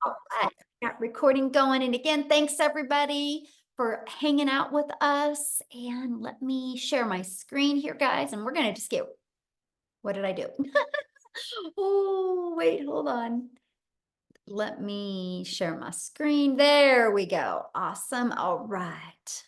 All right, got recording going. And again, thanks everybody for hanging out with us. And let me share my screen here, guys. And we're going to just get, what did I do? Oh, wait, hold on. Let me share my screen. There we go. Awesome. All right.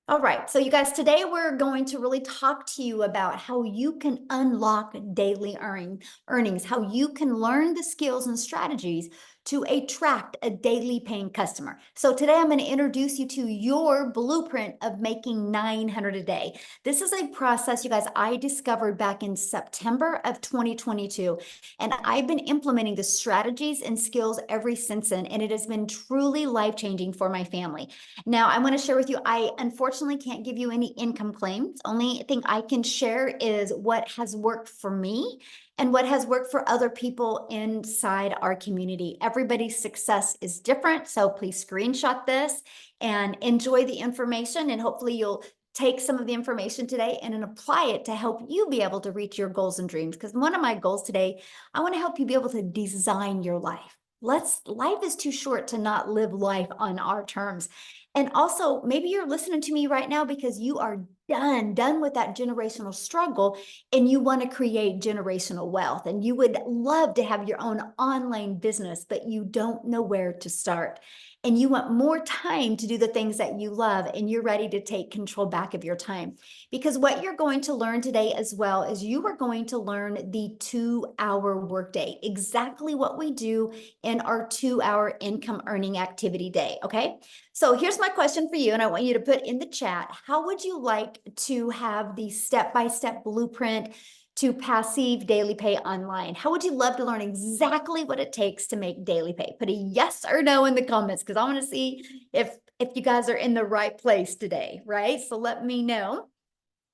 All right, so you guys, today we're going to really talk to you about how you can unlock daily earnings, how you can learn the skills and strategies to attract a daily paying customer. So today I'm going to introduce you to your blueprint of making 900 a day. This is a process, you guys, I discovered back in September of 2022, and I've been implementing the strategies and skills ever since then, and it has been truly life-changing for my family. Now, I want to share with you, I unfortunately can't give you any income claims. Only thing I can share is what has worked for me and what has worked for other people inside our community. Everybody's success is different, so please screenshot this and enjoy the information, and hopefully you'll take some of the information today and then apply it to help you be able to reach your goals and dreams. Because one of my goals today, I want to help you be able to design your life. Life is too short to not live life on our terms. And also, maybe you're listening to me right now because you are done with that generational struggle and you want to create generational wealth and you would love to have your own online business, but you don't know where to start. And you want more time to do the things that you love and you're ready to take control back of your time. Because what you're going to learn today as well is you are going to learn the 2-hour workday, exactly what we do in our 2-hour income earning activity day, okay? So here's my question for you, and I want you to put in the chat, how would you like to have the step-by-step blueprint to passive daily pay online? How would you love to learn exactly what it takes to make daily pay? Put a yes or no in the comments because I want to see if you guys are in the right place today, right? So let me know.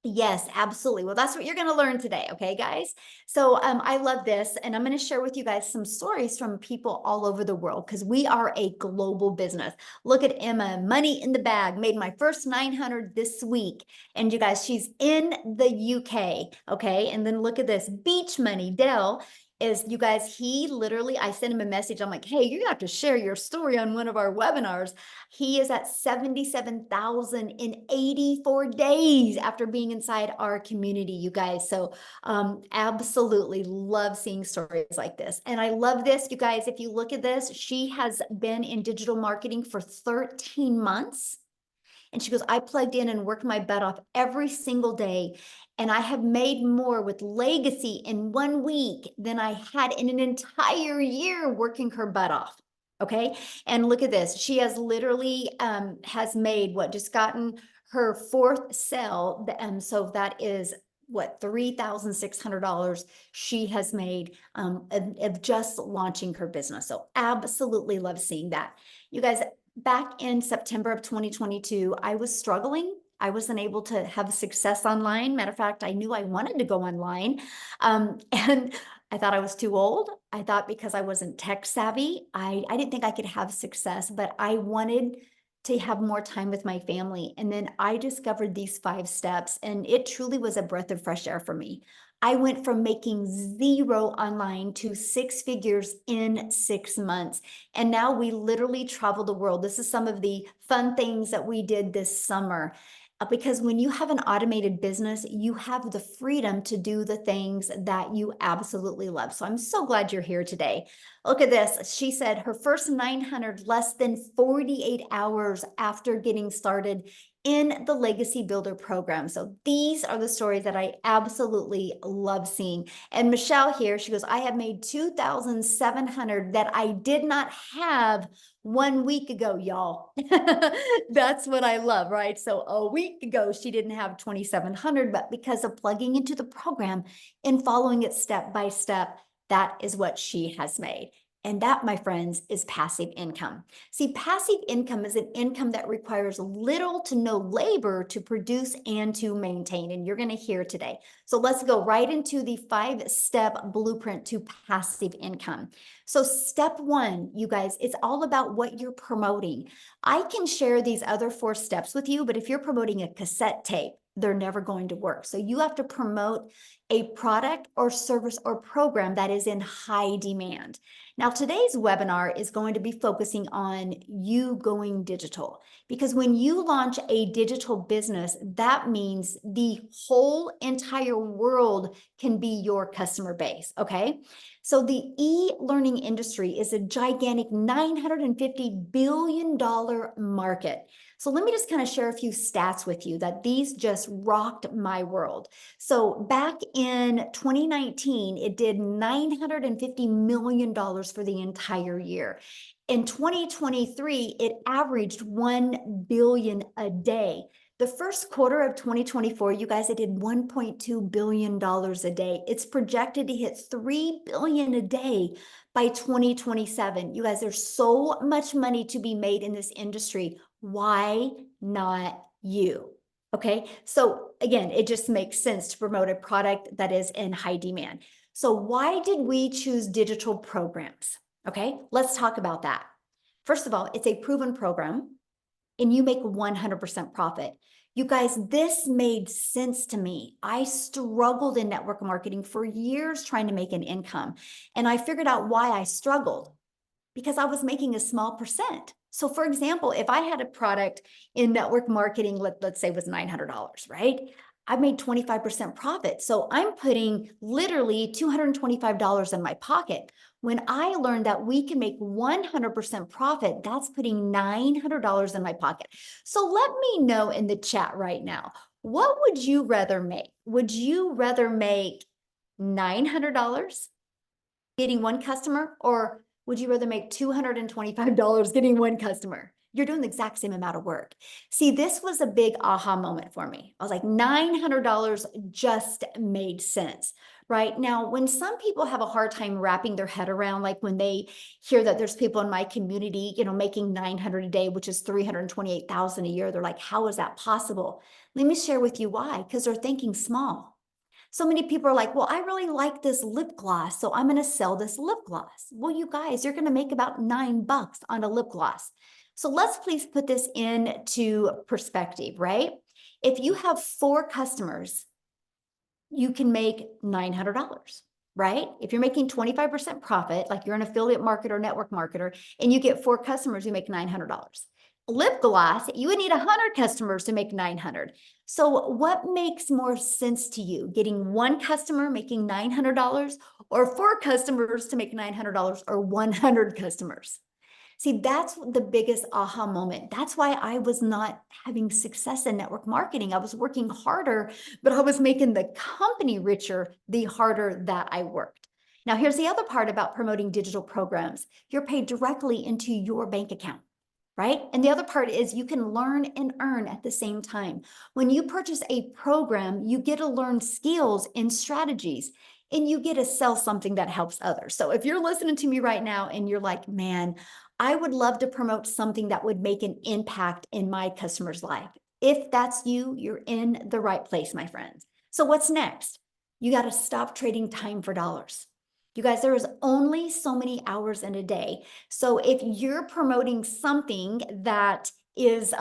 Yes, absolutely. Well, that's what you're going to learn today. Okay, guys. So I love this. And I'm going to share with you guys some stories from people all over the world because we are a global business. Look at Emma, money in the bag, made my first 900 this week. And you guys, she's in the UK. Okay. And then look at this beach money. Dell is, you guys, he literally, I sent him a message. I'm like, hey, you're gonna have to share your story on one of our webinars. He is at 77,000 in 84 days after being inside our community, you guys. So absolutely love seeing stories like this. And I love this, you guys. If you look at this, she has been in digital marketing for 13 months. And she goes, I plugged in and worked my butt off every single day. And I have made more with legacy in 1 week than I had in an entire year working her butt off. Okay. And look at this. She has literally has made what, just gotten her 4th sale. So that is what, $3,600 she has made of just launching her business. So absolutely love seeing that. You guys, back in September of 2022, I was struggling. I wasn't able to have success online. Matter of fact, I knew I wanted to go online. And I thought I was too old. I thought because I wasn't tech savvy, I didn't think I could have success, but I wanted to have more time with my family. And then I discovered these 5 steps, and it truly was a breath of fresh air for me. I went from making 0 online to 6 figures in 6 months. And now we literally travel the world. This is some of the fun things that we did this summer. Because when you have an automated business, you have the freedom to do the things that you absolutely love. So I'm so glad you're here today. Look at this. She said her first 900 less than 48 hours after getting started in the Legacy Builder program. So these are the stories that I absolutely love seeing. And Michelle here, she goes, I have made 2,700 that I did not have 1 week ago, y'all. That's what I love, right? So a week ago, she didn't have 2,700, but because of plugging into the program and following it step by step, that is what she has made. And that, my friends, is passive income. See, passive income is an income that requires little to no labor to produce and to maintain. And you're going to hear today. So let's go right into the 5-step blueprint to passive income. So step 1, you guys, it's all about what you're promoting. I can share these other 4 steps with you, but if you're promoting a cassette tape, they're never going to work. So you have to promote a product or service or program that is in high demand. Now, today's webinar is going to be focusing on you going digital, because when you launch a digital business, that means the whole entire world can be your customer base, okay? So the e-learning industry is a gigantic $950 billion market. So let me just kind of share a few stats with you that these just rocked my world. So back in 2019, it did $950 million for the entire year. In 2023, it averaged 1 billion a day. The first quarter of 2024, you guys, it did $1.2 billion a day. It's projected to hit 3 billion a day by 2027. You guys, there's so much money to be made in this industry. Why not you? Okay, so again, it just makes sense to promote a product that is in high demand. So why did we choose digital programs? Okay, let's talk about that. First of all, it's a proven program and you make 100% profit. You guys, this made sense to me. I struggled in network marketing for years trying to make an income. And I figured out why I struggled, because I was making a small percent. So for example, if I had a product in network marketing, let's say was $900, right? I made 25% profit. So I'm putting literally $225 in my pocket. When I learned that we can make 100% profit, that's putting $900 in my pocket. So let me know in the chat right now, what would you rather make? Would you rather make $900 getting one customer, or would you rather make $225 getting one customer? You're doing the exact same amount of work. See, this was a big aha moment for me. I was like, $900 just made sense, right? Now, when some people have a hard time wrapping their head around, like when they hear that there's people in my community, making 900 a day, which is 328,000 a year, they're like, how is that possible? Let me share with you why, because they're thinking small. So many people are like, well, I really like this lip gloss, so I'm going to sell this lip gloss. Well, you guys, you're going to make about $9 on a lip gloss. So let's please put this into perspective, right? If you have 4 customers, you can make $900, right? If you're making 25% profit, like you're an affiliate marketer, network marketer, and you get 4 customers, you make $900. Lip gloss, you would need 100 customers to make 900. So what makes more sense to you? Getting 1 customer making $900, or 4 customers to make $900, or 100 customers? See, that's the biggest aha moment. That's why I was not having success in network marketing. I was working harder, but I was making the company richer the harder that I worked. Now, here's the other part about promoting digital programs. You're paid directly into your bank account, right? And the other part is you can learn and earn at the same time. When you purchase a program, you get to learn skills and strategies, and you get to sell something that helps others. So if you're listening to me right now and you're like, man, I would love to promote something that would make an impact in my customer's life. If that's you, you're in the right place, my friends. So what's next? You got to stop trading time for dollars. You guys, there is only so many hours in a day. So if you're promoting something that is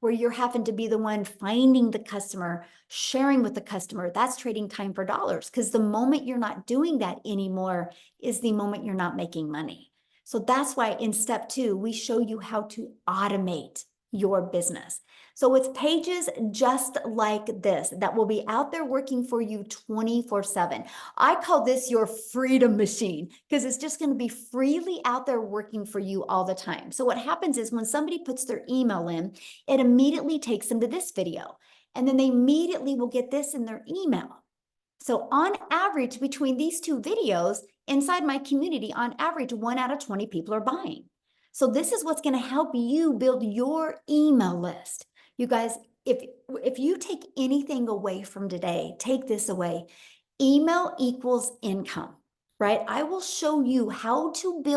where you're having to be the one finding the customer, sharing with the customer, that's trading time for dollars, because the moment you're not doing that anymore is the moment you're not making money. So that's why in step 2, we show you how to automate your business. So it's pages just like this that will be out there working for you 24/7. I call this your freedom machine, because it's just going to be freely out there working for you all the time. So what happens is when somebody puts their email in, it immediately takes them to this video, and then they immediately will get this in their email. So on average, between these 2 videos inside my community, on average, 1 out of 20 people are buying. So this is what's going to help you build your email list. You guys, if you take anything away from today, take this away. Email equals income, right? I will show you how to build